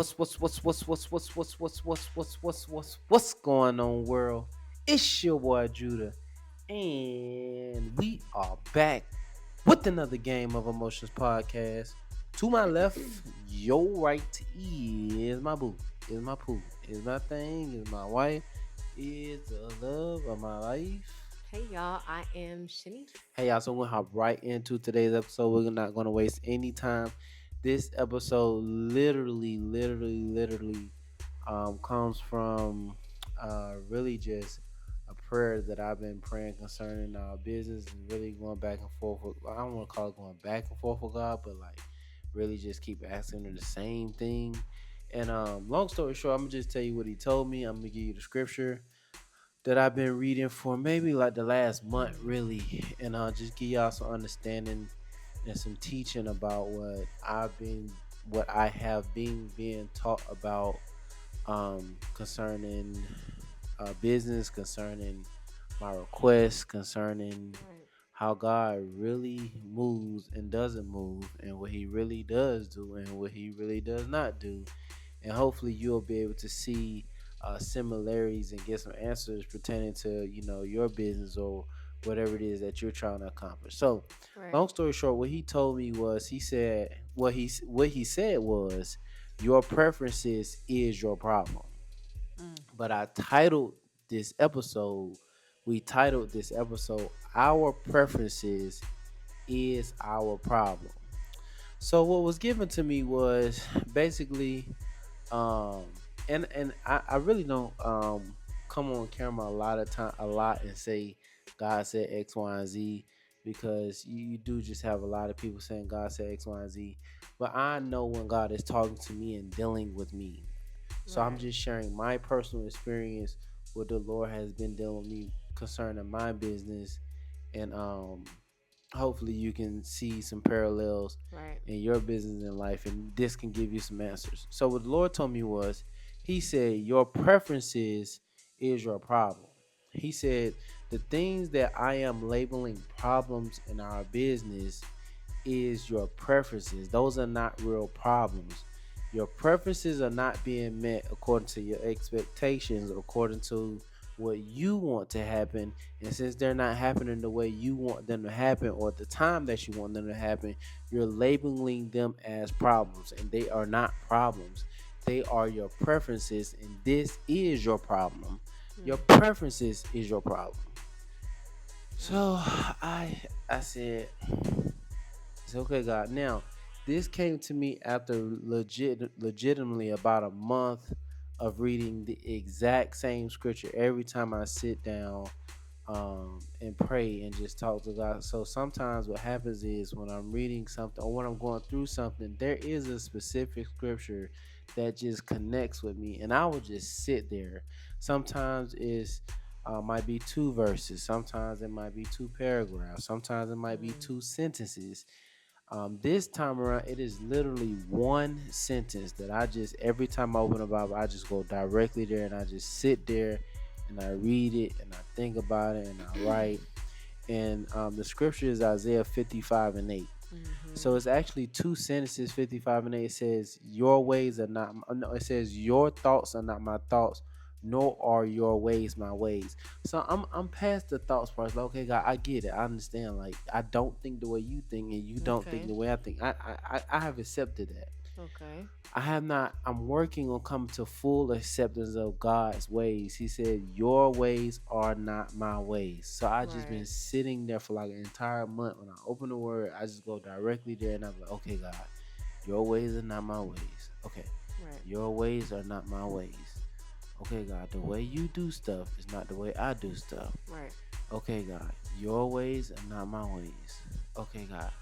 What's going on, world? It's your boy Judah, and we are back with another game of Emotions podcast. To my left, your right is my boo, is my poo, is my thing, is my wife, is the love of my life. Hey y'all, I am Shanice. Hey y'all, so we're gonna hop right into today's episode. We're not gonna waste any time. This episode literally comes from really just a prayer that I've been praying concerning our business and really going back and forth. I don't want to call it going back and forth with God, but like really just keep asking her the same thing. And long story short, I'm gonna just tell you what he told me. I'm gonna give you the scripture that I've been reading for maybe like the last month, really, and I'll just give y'all some understanding and some teaching about what I have been being taught about concerning business, concerning my requests, concerning Right. how God really moves and doesn't move, and what He really does do and what He really does not do. And hopefully, you'll be able to see similarities and get some answers pertaining to your business or whatever it is that you're trying to accomplish. So, Right. long story short, what he told me was he said what he said was your preferences is your problem. Mm. But this episode, we titled this episode Our Preferences is Our Problem. So what was given to me was basically um and I really don't come on camera a lot and say God said X, Y, and Z because you do just have a lot of people saying God said X, Y, and Z. But I know when God is talking to me and dealing with me. So I'm Right. just sharing my personal experience, what the Lord has been dealing with me concerning my business, and hopefully you can see some parallels Right. in your business and life, and this can give you some answers. So what the Lord told me was, He said, your preferences is your problem. He said, the things that I am labeling problems in our business is your preferences. Those are not real problems. Your preferences are not being met according to your expectations, according to what you want to happen. And since they're not happening the way you want them to happen or at the time that you want them to happen, you're labeling them as problems. And they are not problems. They are your preferences, and this is your problem. Your Mm. preferences is your problem. Right. So I said, it's okay, God. Now, this came to me after legitimately about a month of reading the exact same scripture every time I sit down and pray and just talk to God. So sometimes what happens is when I'm reading something or when I'm going through something, there is a specific scripture that just connects with me, and I will just sit there. Sometimes it's might be two verses, sometimes it might be two paragraphs, sometimes it might be Mm. two sentences. This time around, it is literally one sentence that I just, every time I open a Bible, I just go directly there and I just sit there and I read it and I think about it and I write. And the scripture is Isaiah 55 and 8. So Mm-hmm. it's actually two sentences, 55 and 8. It says, your ways are not, no, it says, your thoughts are not my thoughts, nor are your ways my ways. So I'm past the thoughts part. Like, okay, God, I get it. I understand. Like, I don't think the way you think, and you don't think Okay. the way I think. I have accepted that. Okay. I have not. I'm working on coming to full acceptance of God's ways. He said, "Your ways are not my ways." So I just been Right. sitting there for like an entire month. When I open the Word, I just go directly there, and I'm like, "Okay, God, Your ways are not my ways. Okay, Right. Your ways are not my ways. Okay, God, the way you do stuff is not the way I do stuff. Right. Okay, God, Your ways are not my ways. Okay, God,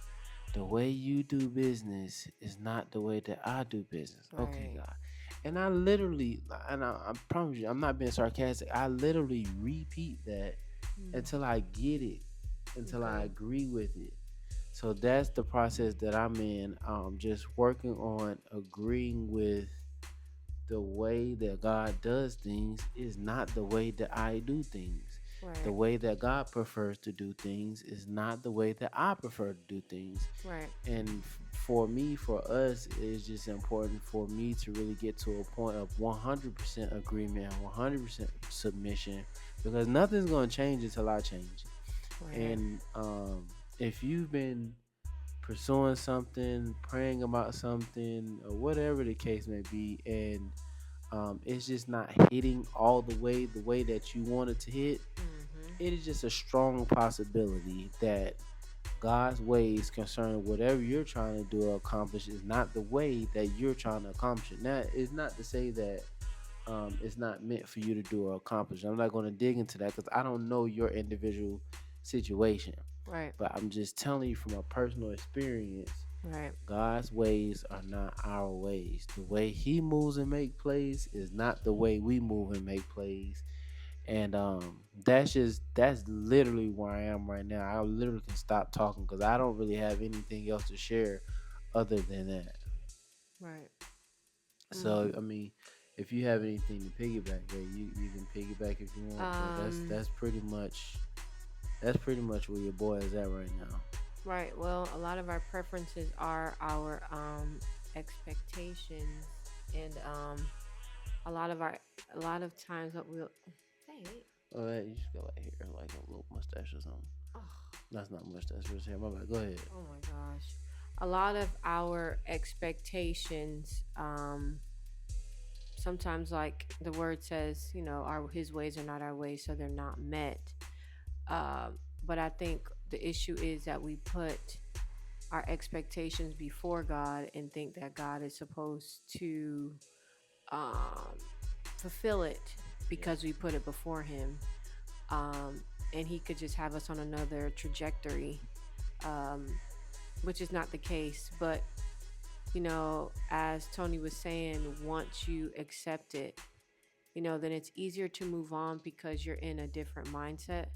the way you do business is not the way that I do business. Okay, Right. God. And I literally, I promise you, I'm not being sarcastic. I literally repeat that Mm. until I get it, until I Okay. agree with it. So that's the process that I'm in. Just working on agreeing with the way that God does things is not the way that I do things. The Right. way that God prefers to do things is not the way that I prefer to do things. Right. And for me, for us, it's just important for me to really get to a point of 100% agreement and 100% submission, because nothing's going to change until I change. Right. And if you've been pursuing something, praying about something, or whatever the case may be, and it's just not hitting all the way that you want it to hit, Mm-hmm. it is just a strong possibility that God's ways concerning whatever you're trying to do or accomplish is not the way that you're trying to accomplish it. Now, it's not to say that it's not meant for you to do or accomplish. I'm not going to dig into that because I don't know your individual situation. Right. But I'm just telling you from a personal experience, Right. God's ways are not our ways. The way He moves and make plays is not the way we move and make plays. And that's literally where I am right now. I literally can stop talking because I don't really have anything else to share other than that. Right. So Mm. I mean, if you have anything to piggyback, you can piggyback if you want. But Um. that's pretty much where your boy is at right now. Right. Well, a lot of our preferences are our expectations, and a lot of times what we'll. Hey. Oh, hey, you just go like here, like a little mustache or something. Oh, That's not mustache, it's hair. My bad. Go ahead. oh my gosh. A lot of our expectations, sometimes like the word says, our his ways are not our ways, so they're not met. But I think the issue is that we put our expectations before God and think that God is supposed to um, fulfill it because we put it before Him. Um, and He could just have us on another trajectory, um, which is not the case. But, as Tony was saying, once you accept it, then it's easier to move on because you're in a different mindset,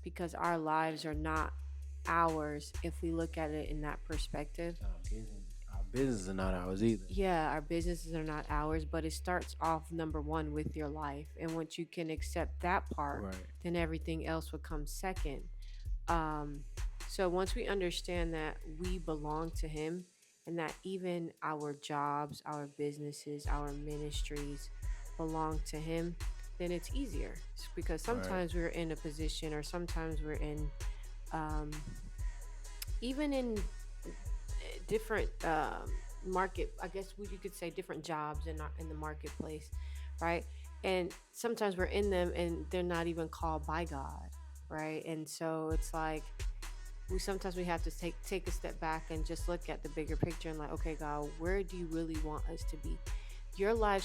because our lives are not ours if we look at it in that perspective. Our business is not ours either. Yeah, our businesses are not ours, but it starts off number one with your life. And once you can accept that part, Right. then everything else will come second. Um, so once we understand that we belong to Him and that even our jobs, our businesses, our ministries belong to Him, then it's easier. Because Right. sometimes we're in a position, or sometimes we're in, um, even in different market, I guess you could say different jobs in the marketplace, right? And sometimes we're in them and they're not even called by God, right? And so it's like we have to take a step back and just look at the bigger picture and like, okay, God, where do you really want us to be? Your life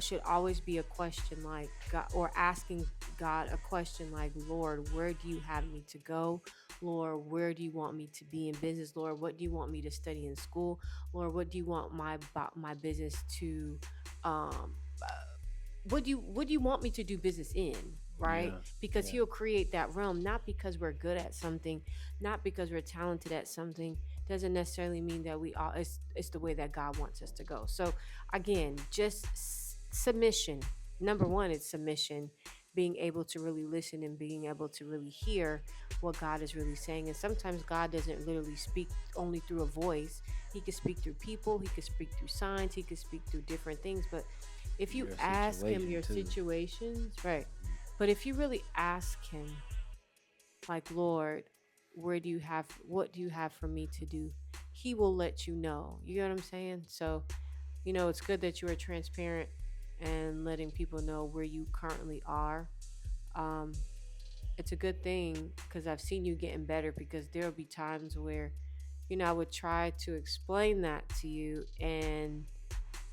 should always be a question like God, or asking God a question like, Lord, where do you have me to go? Lord, where do you want me to be in business? Lord, what do you want me to study in school? Lord, what do you want my business to um what do you want me to do business in, right? Yeah. Because Yeah. He'll create that realm, not because we're good at something, not because we're talented at something, doesn't necessarily mean that we all it's the way that God wants us to go. So again, just submission. Number one, it's submission, being able to really listen and being able to really hear what God is really saying. And sometimes God doesn't literally speak only through a voice. He could speak through people, He could speak through signs, He could speak through different things. But if you Your ask Him situation your too. situations, right? But if you really ask Him, like, Lord, what do you have for me to do? He will let you know. You know what I'm saying? So, it's good that you are transparent and letting people know where you currently are. Um, it's a good thing because I've seen you getting better, because there'll be times where, I would try to explain that to you and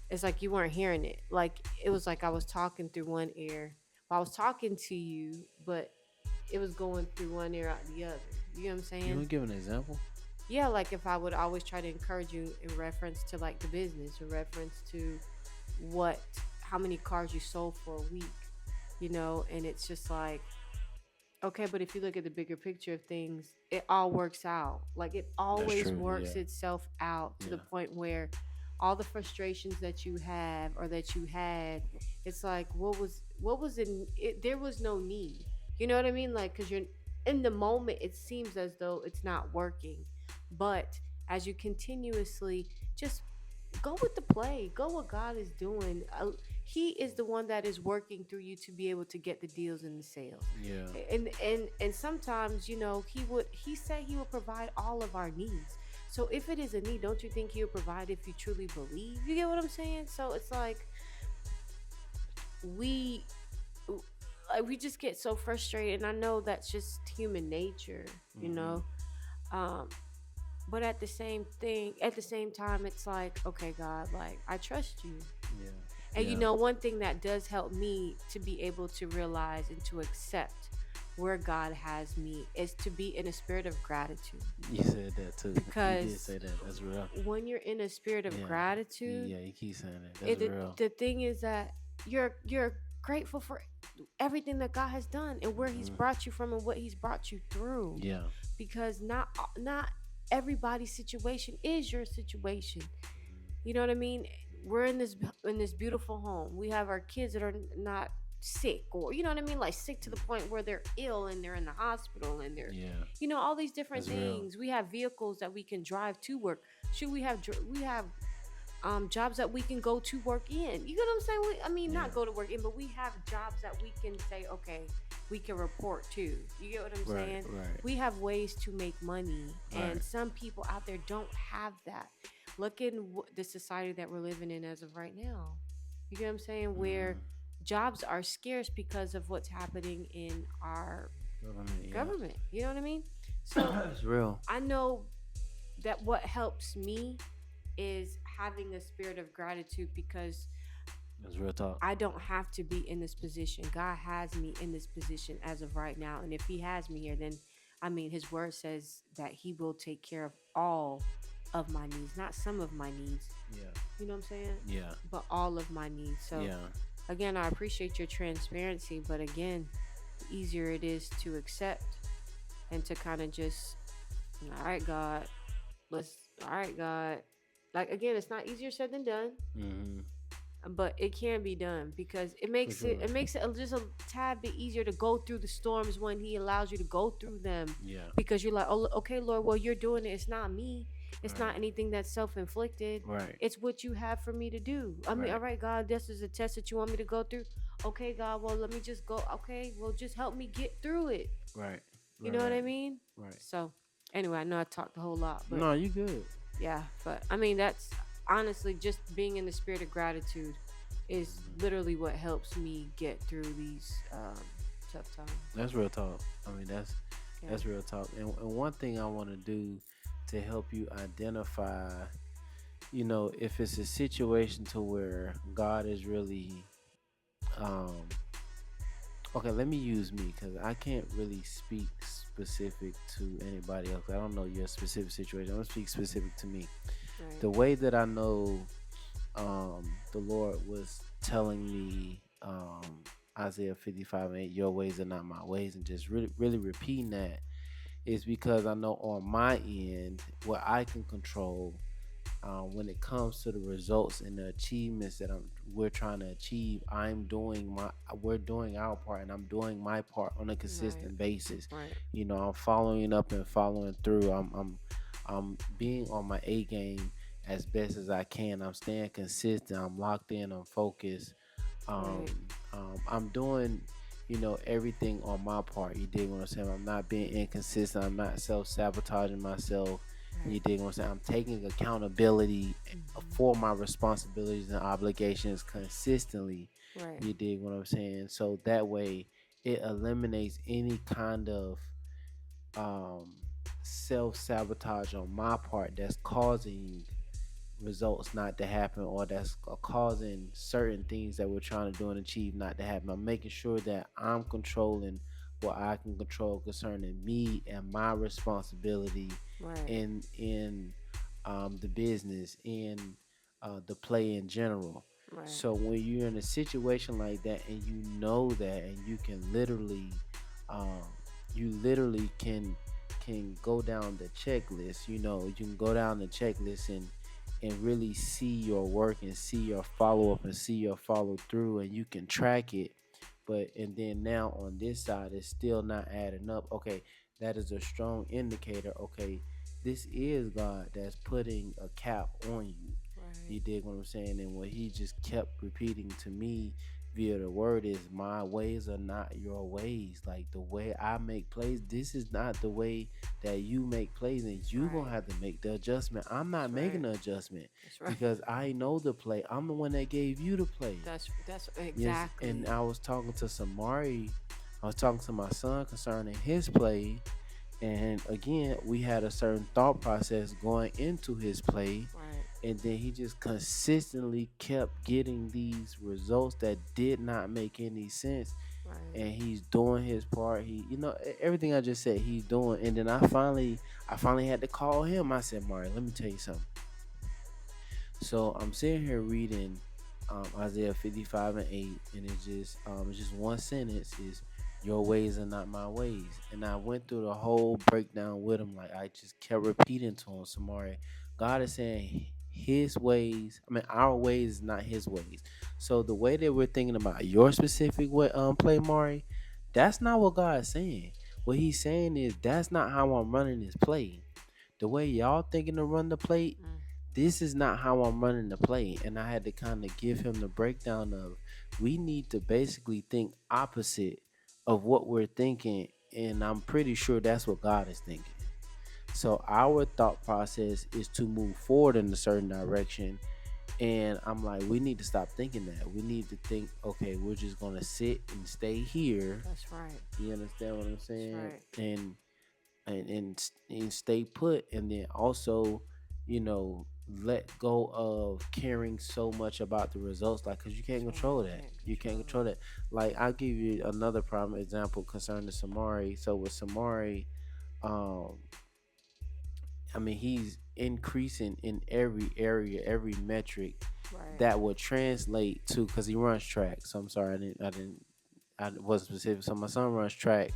it's like you weren't hearing it. Like it was like I was talking through one ear. Well, I was talking to you, but it was going through one ear out the other. You know what I'm You saying? want to give an example? Yeah, like if I would always try to encourage you in reference to like the business, in reference to what how many cars you sold for a week, and it's just like, okay, but if you look at the bigger picture of things, it all works out. Like it That's always true. Yeah. works itself out to the Yeah. point where all the frustrations that you have or that you had, it's like what was in it, there was no need. You know what I mean? Like cuz you're in the moment, it seems as though it's not working. But as you continuously just go with the play, go what God is doing. He is the one that is working through you to be able to get the deals and the sales. Yeah. And sometimes, he said he would provide all of our needs. So if it is a need, don't you think he would provide if you truly believe? You get what I'm saying? So it's like we we just get so frustrated, and I know that's just human nature, you Hmm. know. Um, but at the same time, it's like, okay, God, like I trust you. Yeah. And Yeah. one thing that does help me to be able to realize and to accept where God has me is to be in a spirit of gratitude. You said that too. You did Because say that. That's real. when you're in a spirit of Yeah. gratitude, Yeah. You keep saying that. That's it real. the thing is that you're grateful for everything that God has done and where He's Hmm. brought you from and what He's brought you through. Yeah. Because not everybody's situation is your situation. You know what I mean? We're in this beautiful home. We have our kids that are not sick, or you know what I mean, like sick to the point where they're ill and they're in the hospital and they're, Yeah. all these different That's real. things. We have vehicles that we can drive to work. Should we have jobs that we can go to work in? You get what I'm saying? I mean, Yeah. not go to work in, but we have jobs that we can say, okay, we can report to. You get what I'm Right. saying? Right. We have ways to make money, Right. and some people out there don't have that. Look in the society that we're living in as of right now. You get what I'm saying? Where Hmm. jobs are scarce because of what's happening in our Government. Yeah. government. You know what I mean? So It's real. I know that what helps me is having a spirit of gratitude, because That's real talk. I don't have to be in this position. God has me in this position as of right now. And if He has me here, then I mean, His word says that He will take care of all of my needs, not some of my needs. Yeah. You know what I'm saying? Yeah. But all of my needs. So, Yeah. again, I appreciate your transparency. But again, the easier it is to accept and to kind of just, all right, God, all right, God. Like, again, it's not easier said than done, Hmm. but it can be done, because For sure. it makes it just a tad bit easier to go through the storms when He allows you to go through them, Yeah. because you're like, oh, okay, Lord, well, you're doing it. It's not me. It's Right. not anything that's self-inflicted. Right. It's what you have for me to do. I mean, Right. all right, God, this is a test that you want me to go through. Okay, God, well, let me just go. Okay, well, just help me get through it. Right. You Right. know what I Right. mean? Right. So, anyway, I know I talked a whole lot, but No, you good. yeah, but I mean, that's honestly just being in the spirit of gratitude is Mhm. literally what helps me get through these tough times. That's real talk. I mean, Yeah. that's real talk. And one thing I want to do to help you identify, if it's a situation to where God is really, um, okay, let me use me because I can't really speak specific to anybody else. I don't know your specific situation. I'm gonna speak specific to me. Right. The way that I know the Lord was telling me Isaiah 55:8, your ways are not my ways, and just really, really repeating that is because I know on my end what I can control when it comes to the results and the achievements that we're trying to achieve. We're doing our part, and I'm doing my part on a Right. consistent basis. Right. I'm following up and following through. I'm being on my A game as best as I can. I'm staying consistent. I'm locked in. I'm focused. Um, Right. I'm doing, everything on my part. You dig what I'm saying? I'm not being inconsistent. I'm not self sabotaging myself. You Right. dig what I'm saying? I'm taking accountability Mhm. for my responsibilities and obligations consistently. Right. You dig what I'm saying? So that way, it eliminates any kind of um, self sabotage on my part that's causing results not to happen, or that's causing certain things that we're trying to do and achieve not to happen. I'm making sure that I'm controlling what I can control concerning me and my responsibility Right. in the business, in the play in general. Right. So when you're in a situation like that and you know that, and um, you literally can go down the checklist. You can go down the checklist and really see your work and see your follow up and see your follow through, and you can track it. But and then now on this side, it's still not adding up. Okay, that is a strong indicator. Okay, this is God that's putting a cap on you. Right. You dig what I'm saying? And what he just kept repeating to me via the word is, my ways are not your ways. Like the way I make plays, this is not the way that you make plays, and you gonna Right. have to make the adjustment. I'm not That's making right. the adjustment That's right. because I know the play. I'm the one that gave you the play. That's Yes, and exactly. I was talking to Samari. I was talking to my son concerning his play, and again, we had a certain thought process going into his play, Right. and then he just consistently kept getting these results that did not make any sense. Right. And he's doing his part. Everything I just said, he's doing. And then I finally had to call him. I said, Mario, let me tell you something. So I'm sitting here reading Isaiah 55:8, and it's just one sentence is, "Your ways are not my ways." And I went through the whole breakdown with him, like I just kept repeating to him, Samari, God is saying His ways. I mean, our ways is not His ways. So the way that we're thinking about your specific way, play, Mari, that's not what God is saying. What He's saying is that's not how I'm running this play. The way y'all thinking to run the play, Mm. this is not how I'm running the play. And I had to kind of give him the breakdown of, we need to basically think opposite of what we're thinking. And I'm pretty sure that's what God is thinking. So our thought process is to move forward in a certain direction. And I'm like, we need to stop thinking that. We need to think, okay, we're just gonna sit and stay here. That's right. You understand what I'm That's saying? right. And stay put, and then also, you know let go of caring so much about the results, like, because you can't That's right. control You that. can't You can't control control that. Like, I'll give you another prime example concerning Samari. So with Samari, um I mean, he's increasing in every area, every metric it. Right. that would translate to, because he runs track. So I'm sorry, I wasn't specific. So my son runs track.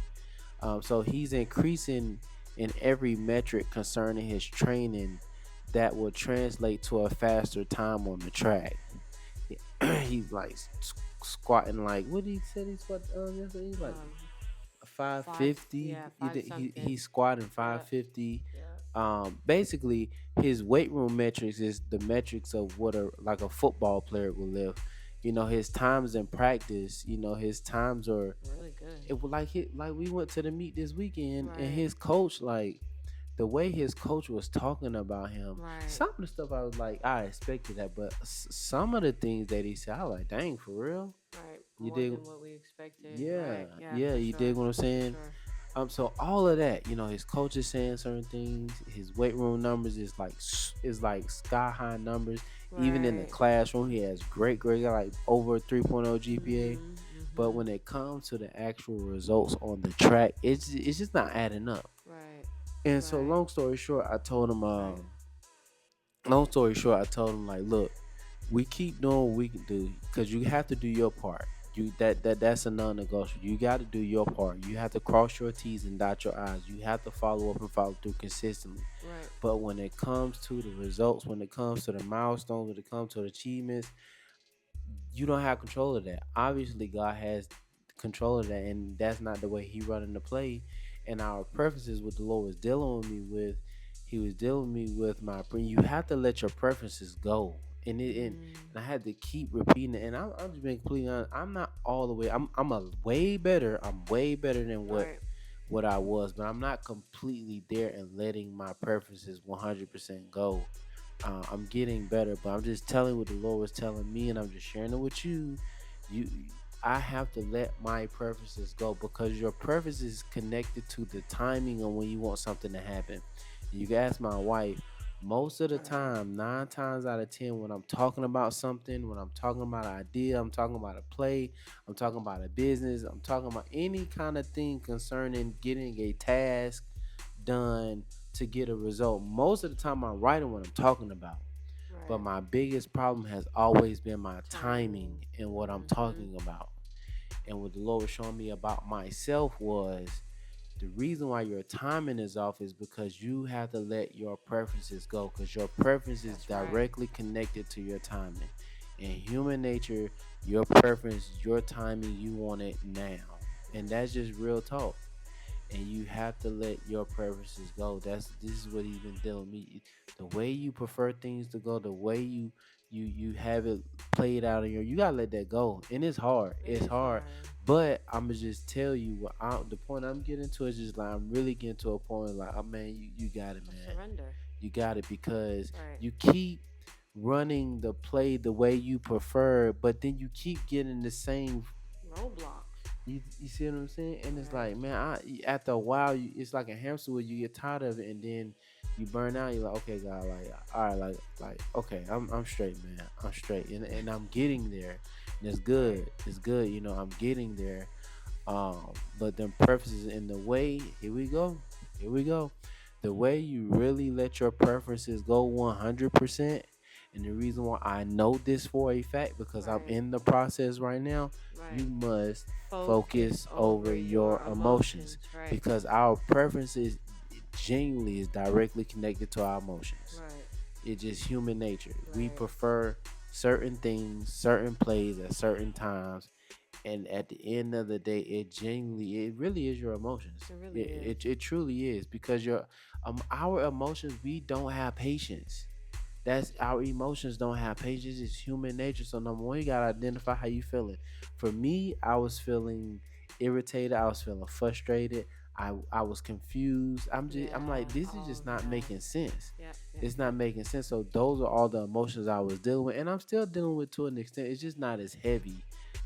So he's increasing in every metric concerning his training that will translate to a faster time on the track. He's like squatting, like, what did he say he squat yesterday? He's like Um. Five. 550. Yeah. He Five did, something. he's squatting Yeah. 550. Yeah. Basically his weight room metrics is the metrics of what a football player will lift. His times in practice, his times are, Really good. it was like we went to the meet this weekend, and Right. his coach, like, the way his coach was talking about him, Right. some of the stuff I was like, I expected that, but some of the things that he said, I was like, dang, for real. Right. You More did. than what we expected. Yeah, Right. Yeah. yeah, For you dig sure. what I'm For saying? sure. So all of that, his coach is saying certain things. His weight room numbers is like sky high numbers. Even in the Right. classroom, he has great grades, got like over 3.0 GPA. Mhm. But Mhm. when it comes to the actual results on the track, it's just not adding up. Right. And so, Right. Right. long story short, I told him, like, look, we keep doing what we can do, because you have to do your part. That's a non-negotiable. You got to do your part. You have to cross your T's and dot your I's. You have to follow up and follow through consistently. Right. But when it comes to the results, when it comes to the milestones, when it comes to the achievements, you don't have control of that. Obviously, God has control of that, and that's not the way He running the play. And our preferences, what the Lord was dealing with me with, He was dealing with me with my. You have to let your preferences go, and Mm. I had to keep repeating it. And I'm just being completely honest. I'm not all the way. I'm a way better. I'm way better than Right. what I was, but I'm not completely there and letting my preferences 100% go. I'm getting better, but I'm just telling what the Lord was telling me, and I'm just sharing it with you. You, I have to let my preferences go, because your preference is connected to the timing of when you want something to happen. You can ask my wife. Most of the Right. time, 9 times out of 10, when I'm talking about something, when I'm talking about an idea, I'm talking about a play, I'm talking about a business, I'm talking about any kind of thing concerning getting a task done to get a result. Most of the time, I'm writing what I'm talking about. But Right. my biggest problem has always been my Timing. timing and what I'm Mhm. talking about. And what the Lord was showing me about myself was, the reason why your timing is off is because you have to let your preferences go, because your preference is That's right. directly connected to your timing. In human nature, your preference, your timing, you want it now. And Right. that's just real talk. and you have to let your preferences go. This is what he's been dealing with me. The way you prefer things to go, the way you have it played out in your, you gotta let that go, and it's hard. It It's is hard, hard. but I'ma just tell you the point I'm getting to is just like I'm really getting to a point like, oh man, you got it, Of man. surrender. You got it because Right. you keep running the play the way you prefer, but then you keep getting the same. Roadblocks. You see what I'm saying? And it's Right. like, man, after a while, it's like a hamster wheel. You get tired of it, and then you burn out. You're like, okay, God, like, all right, like, okay, I'm straight, man. I'm straight, and I'm getting there. And it's Right. good. It's good. I'm getting there. But them preferences in the way. Here we go. Here we go. The way you really let your preferences go 100%. And the reason why I know this for a fact because I'm Right. in the process right now, you Right. must Focus focus over over your your emotions emotions. Right. because our preferences genuinely is directly connected to our emotions. Right. It's just human nature. We Right. prefer certain things, certain plays at certain times, and at the end of the day, it really is your emotions. It really It is. it, it truly is because our emotions, we don't have patience. That's our emotions don't have patience. It's human nature. So number one, you gotta identify how you feeling. For me, I was feeling irritated. I was feeling frustrated. I was confused. I'm Yeah. like, this is Oh just not yeah. making sense. Yep. Yep. It's not Yep. making sense. So those are all the emotions I was dealing with, and I'm still dealing with to an extent. It's just not as heavy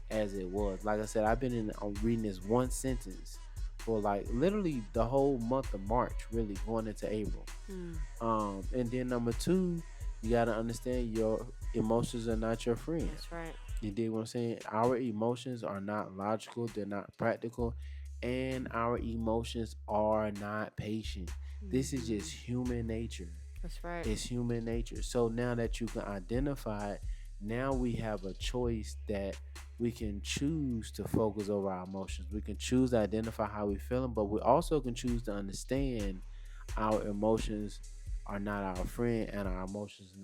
as it was. Like I said, I've been on reading this one sentence for like literally the whole month of March, really going into April. Mm. And then number two, you gotta understand your emotions are not your friend. That's right. You dig what I'm saying? Our emotions are not logical, they're not practical, and our emotions are not patient. This is Hmm. just human nature. That's right. It's human nature. So now that you can identify it, now we have a choice that we can choose to focus over our emotions. We can choose to identify how we're feeling, but we also can choose to understand our emotions are not our friend and our emotions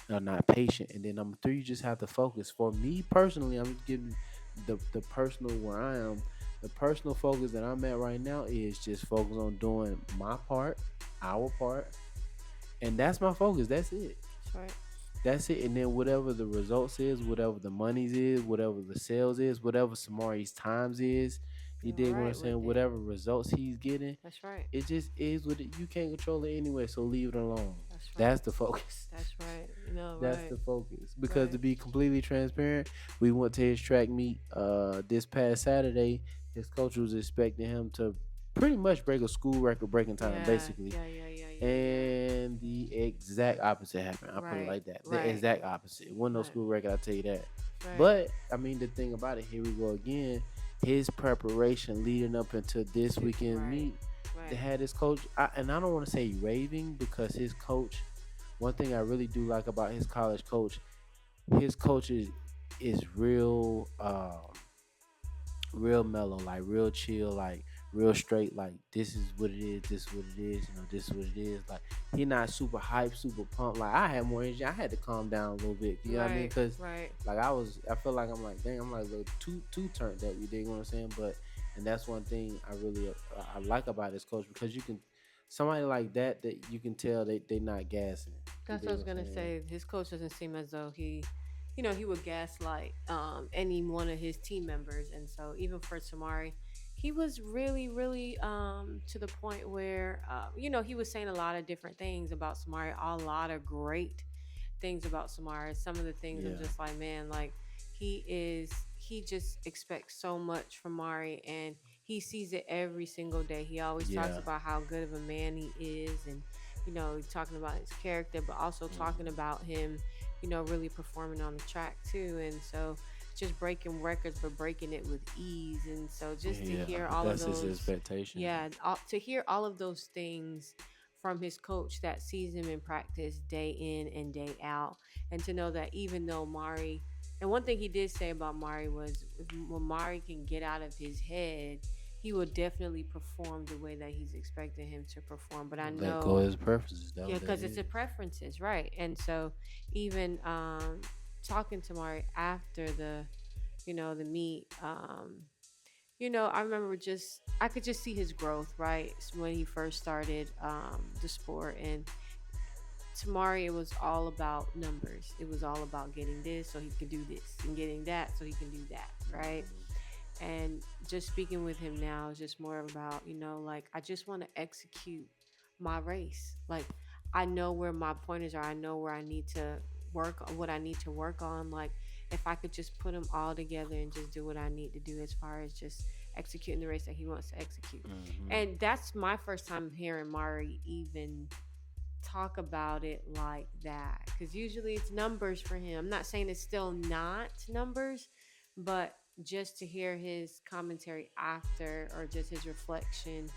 are not patient. And then number three, you just have to focus. For me personally, I'm just giving the personal where I am. The personal focus that I'm at right now is just focus on doing my part, our part, and that's my focus. That's it. That's right. That's it. And then whatever the results is, whatever the monies is, whatever the sales is, whatever Samari's times is, you You're all dig what I'm right with saying? it. Whatever results he's getting, That's right. it just is what it. You can't control it anyway, so leave it alone. That's right. That's the focus. That's right. That's Right. the focus. Because Right. to be completely transparent, we went to his track meet this past Saturday. His coach was expecting him to pretty much break a school record breaking time, Yeah. basically. Yeah. Yeah. Yeah. Yeah. Yeah. And the exact opposite happened. I put it Right. like that. The Right. exact opposite. It wasn't no Right. school record, I'll tell you that. Right. But I mean the thing about it, here we go again. His preparation leading up into this weekend Right. meet, they Right. had his coach, and I don't want to say raving because his coach. One thing I really do like about his college coach, his coach is real, real mellow, like real chill, like real straight. Like this is what it is. This is what it is. This is what it is. Like he not super hype, super pumped. Like I had more energy. I had to calm down a little bit. You know what I mean? Right. Cause Right. like I feel like I'm like, dang, I'm like a little too turned up. You dig what I'm saying? But and that's one thing I really I like about this coach because you can somebody like that you can tell they not gassing. You That's what dig I was what I'm gonna saying? say. His coach doesn't seem as though he would gaslight any one of his team members, and so even for Samari, he was really, really to the point where he was saying a lot of different things about Samari, a lot of great things about Samari. Some of the things I'm Yeah, just like, man, like he just expects so much from Mari, and he sees it every single day. He always talks yeah. about how good of a man he is, and he's talking about his character, but also talking Mhm. about him, really performing on the track too. And so just breaking records, but breaking it with ease. And so just to Yeah, hear all of that's his those, expectation. yeah, to hear all of those things from his coach that sees him in practice day in and day out, and to know that even though Mari, and one thing he did say about Mari was when Mari can get out of his head, he will definitely perform the way that he's expecting him to perform. But I Let go of know, his preferences. That yeah, what that because it's a is. preferences, right? And so even talking to Mari after the meet, I remember just I could just see his growth, right? When he first started the sport, and Tamari, it was all about numbers. It was all about getting this so he can do this, and getting that so he can do that, right? And just speaking with him now is just more about, like, I just want to execute my race. Like, I know where my pointers are. I know where I need to what I need to work on. Like, if I could just put them all together and just do what I need to do as far as just executing the race that he wants to execute. Hmm. And that's my first time hearing Mari even talk about it like that, because usually it's numbers for him. I'm not saying it's still not numbers, but just to hear his commentary after, or just his reflection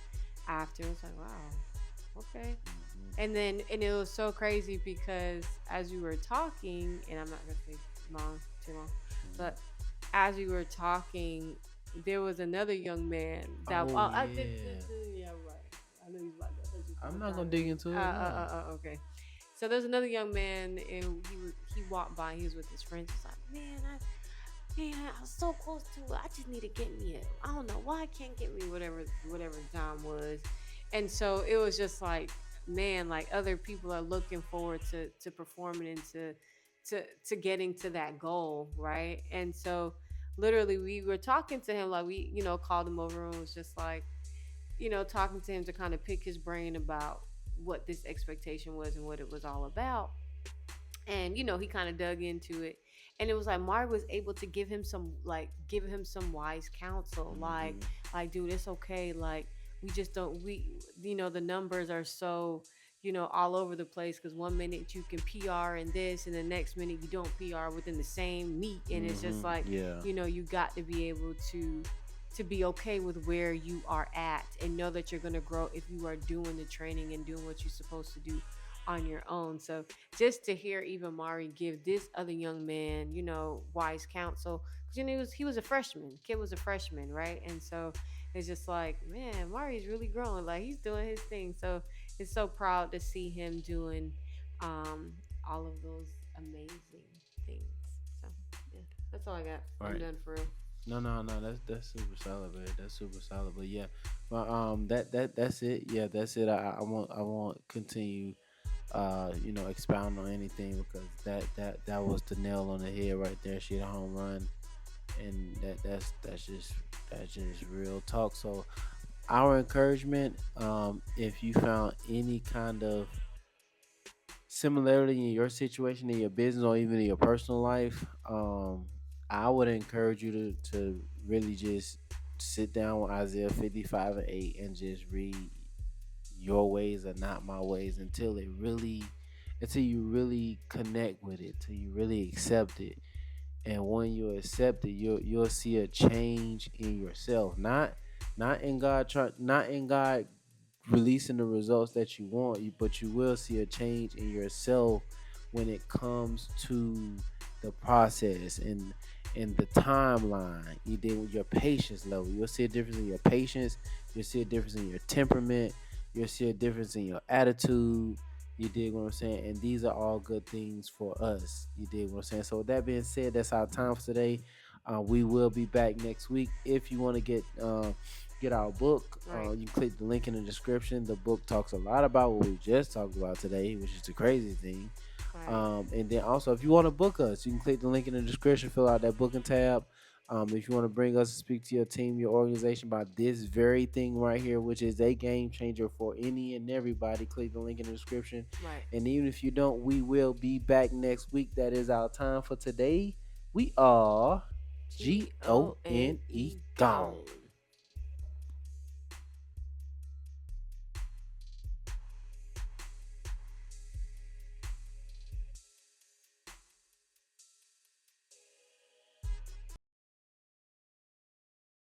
after, it's like, wow, okay. And it was so crazy because as we were talking, and I'm not gonna say too long, but as we were talking, there was another young man that Oh I did, yeah. yeah, right. I know he's about to. I thought you I'm were not trying gonna dig to. into it now. Okay. So there's another young man, and he walked by. He was with his friends. He's like, man, I was so close to it. I just need to get me it. I don't know why I can't get me whatever the time was. And so it was just like, man, like other people are looking forward to performing and to getting to that goal, right? And so literally we were talking to him, like we, called him over and was just like, talking to him to kind of pick his brain about what this expectation was and what it was all about. And he kind of dug into it, and it was like Mari was able to give him some wise counsel, like Hmm. dude, it's okay, like we just don't we the numbers are so all over the place, because one minute you can PR and this, and the next minute you don't PR within the same meet, and it's just like, Yeah. you got to be able to be okay with where you are at, and know that you're going to grow if you are doing the training and doing what you're supposed to do on your own. So just to hear even Mari give this other young man, wise counsel, because he was a freshman. Kid was a freshman, right? And so it's just like, man, Mari's really growing. Like, he's doing his thing. So it's so proud to see him doing um, all of those amazing things. So yeah, that's all I got. I'm Right. done for real. No, no, no. That's super solid, man. That's super solid. But yeah, but that's it. Yeah, that's it. I won't continue. Expound on anything because that was the nail on the head right there. She had a home run, and that's just real talk. So our encouragement, if you found any kind of similarity in your situation, in your business, or even in your personal life, I would encourage you to really just sit down with Isaiah 55 and 8 and just read your ways are not my ways until you really connect with it, till you really accept it. And when you accept it, you'll see a change in yourself. Not in God releasing the results that you want, but you will see a change in yourself when it comes to the process and the timeline. You did with your patience level. You'll see a difference in your patience. You'll see a difference in your temperament. You'll see a difference in your attitude. You dig what I'm saying? And these are all good things for us. You dig what I'm saying? So with that being said, that's our time for today. We will be back next week. If you want to get our book, Right. you can click the link in the description. The book talks a lot about what we just talked about today, which is the crazy thing. Right. And then also, if you want to book us, you can click the link in the description, fill out that booking tab. If you want to bring us to speak to your team, your organization about this very thing right here, which is a game changer for any and everybody, click the link in the description. Right. And even if you don't, we will be back next week. That is our time for today. We are Gone. GONE gone.